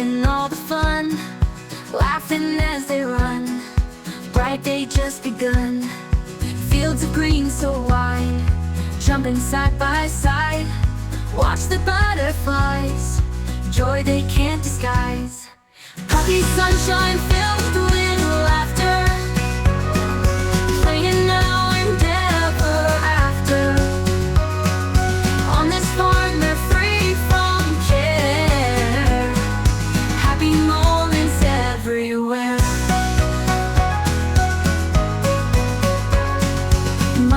in all the fun, laughing as they run. Bright day just begun, fields of green so wide, jumping side by side. Watch the butterflies, joy they can't disguise. Happy sunshine fills the